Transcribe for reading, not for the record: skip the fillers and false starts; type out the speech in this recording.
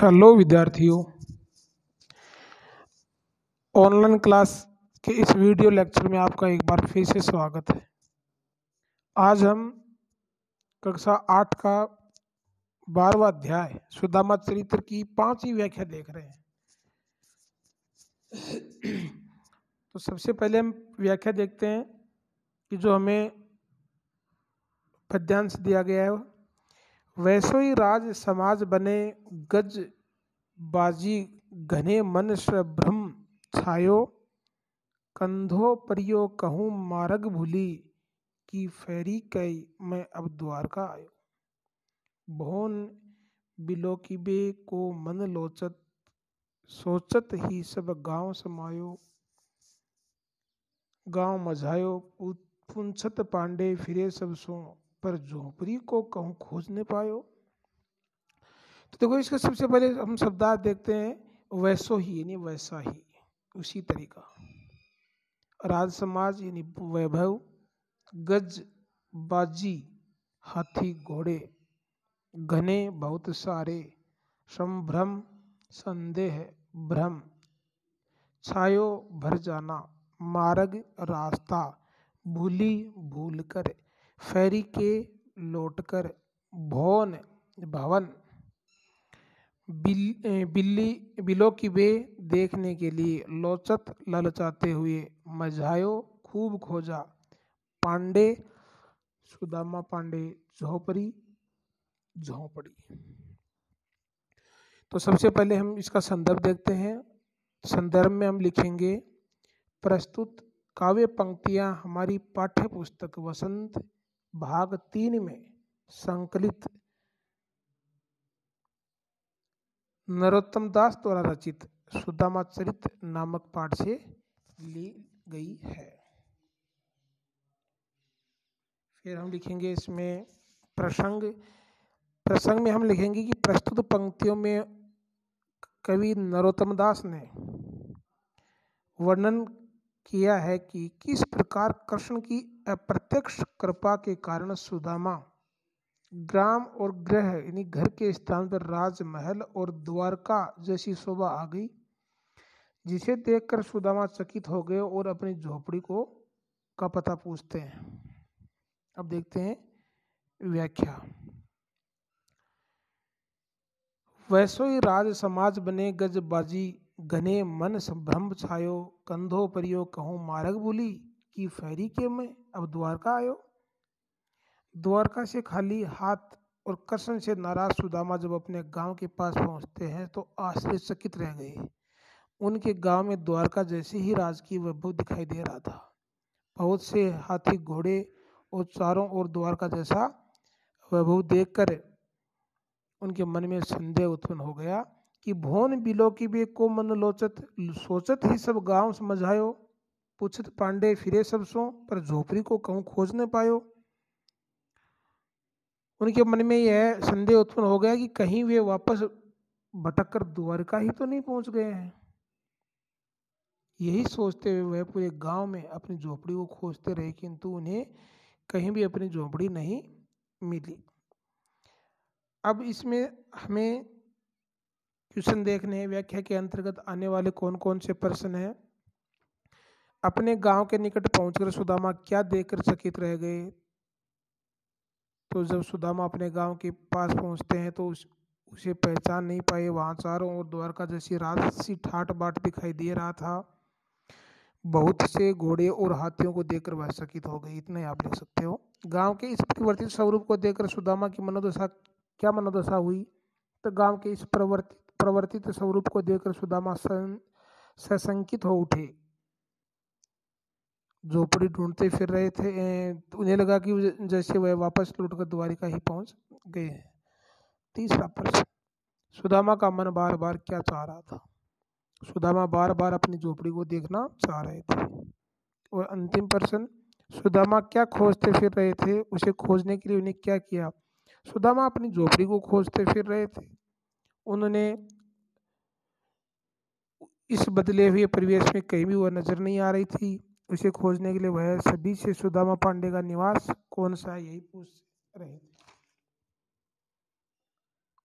Hello विद्यार्थियों, online class के इस वीडियो लेक्चर में आपका एक बार फिर से स्वागत है। आज हम कक्षा 8 का 12वां अध्याय सुदामा चरित्र की 5वीं व्याख्या देख रहे हैं। तो सबसे पहले हम व्याख्या देखते हैं कि जो हमें पद्यांश दिया गया है। वैसो ही राज समाज बने गज बाजी घने मन भ्रम छायो कंधो परियो कहूँ मार्ग भूली की फेरी कई मैं अब द्वारका आयो। भोन बिलो की बे को मन लोचत सोचत ही सब गांव समायो गांव मझायो पुंछत पांडे फिरे सब सो पर झोपड़ी को कहूँ खोज न पायो। तो देखो, इसका सबसे पहले हम शब्दार्थ देखते हैं। वैसो ही यानी वैसा ही, उसी तरीका। राज समाज यानी वैभव, गज बाजी हाथी घोड़े, घने बहुत सारे, संभ्रम संदेह भ्रम, छायो भर जाना, मार्ग रास्ता, भूली भूल कर, फेरी के लौटकर, भवन भवन, बिल्ली बिलो की बे देखने के लिए, लोचत ललचाते हुए, मझायो खूब खोजा, पांडे सुदामा पांडे, झोपड़ी झोपड़ी। तो सबसे पहले हम इसका संदर्भ देखते हैं। संदर्भ में हम लिखेंगे प्रस्तुत काव्य पंक्तियां हमारी पाठ्य पुस्तक वसंत भाग 3 में संकलित नरोत्तम दास द्वारा रचित सुदामा चरित्र नामक पाठ से ली गई है। फिर हम लिखेंगे इसमें प्रसंग में हम लिखेंगे कि प्रस्तुत पंक्तियों में कवि नरोत्तम दास ने वर्णन किया है कि किस प्रकार कृष्ण की अप्रत्यक्ष कृपा के कारण सुदामा ग्राम और गृह यानी घर के स्थान पर राजमहल और द्वारका जैसी शोभा आ गई, जिसे देखकर सुदामा चकित हो गए और अपनी झोपड़ी का पता पूछते हैं। अब देखते हैं व्याख्या। वैसो ही राज समाज बने गज बाजी घने मन संभ्रम छायो कंधो परियो कहूँ मार्ग भूली की फेरी के मैं अब द्वारका आयो। द्वारका से खाली हाथ और कृष्ण से नाराज सुदामा जब अपने गांव के पास पहुंचते हैं तो आश्चर्यचकित रह गए। उनके गांव में द्वारका जैसे ही राजकीय वैभव दिखाई दे रहा था। बहुत से हाथी घोड़े और चारों ओर द्वारका जैसा वैभव देखकर उनके मन में संदेह उत्पन्न हो गया कि भोन बिलो की बे को मन लोचत सोचत ही सब गांव समझायो पूछत पांडे फिरे सब सो पर झोपड़ी को कहूँ खोज न पायो। उनके मन में यह संदेह उत्पन्न हो गया कि कहीं वे वापस भटक कर द्वारका ही तो नहीं पहुंच गए हैं। यही सोचते हुए वह पूरे गांव में अपनी झोपड़ी को खोजते रहे, किंतु उन्हें कहीं भी अपनी झोपड़ी नहीं मिली। अब इसमें हमें क्वेश्चन देखने हैं। व्याख्या के अंतर्गत आने वाले कौन कौन से प्रश्न हैं। अपने गांव के निकट पहुंचकर सुदामा क्या देखकर चकित रह गए। तो जब सुदामा अपने गांव के पास पहुंचते हैं तो उसे पहचान नहीं पाए। वहां चारों ओर द्वारका जैसी राजसी ठाट बाट दिखाई दे रहा था। बहुत से घोड़े और हाथियों को देखकर वह चकित हो गई। इतना ही आप लिख सकते हो। गांव के इस परिवर्तित स्वरूप को देखकर सुदामा की क्या मनोदशा हुई। तो गांव के इस प्रवर्तित स्वरूप को देखकर सुदामा सशंकित हो उठे। झोपड़ी ढूंढते फिर रहे थे। उन्हें लगा कि जैसे वह वापस लौटकर द्वारिका ही पहुंच गए हैं। तीसरा प्रश्न, सुदामा का मन बार बार क्या चाह रहा था। सुदामा बार बार अपनी झोपड़ी को देखना चाह रहे थे। और अंतिम प्रश्न, सुदामा क्या खोजते फिर रहे थे, उसे खोजने के लिए उन्हें क्या किया। सुदामा अपनी झोपड़ी को खोजते फिर रहे थे। उन्होंने इस बदले हुए परिवेश में कहीं भी वह नजर नहीं आ रही थी। उसे खोजने के लिए वह सभी से सुदामा पांडे का निवास कौन सा है यही पूछ रहे थे।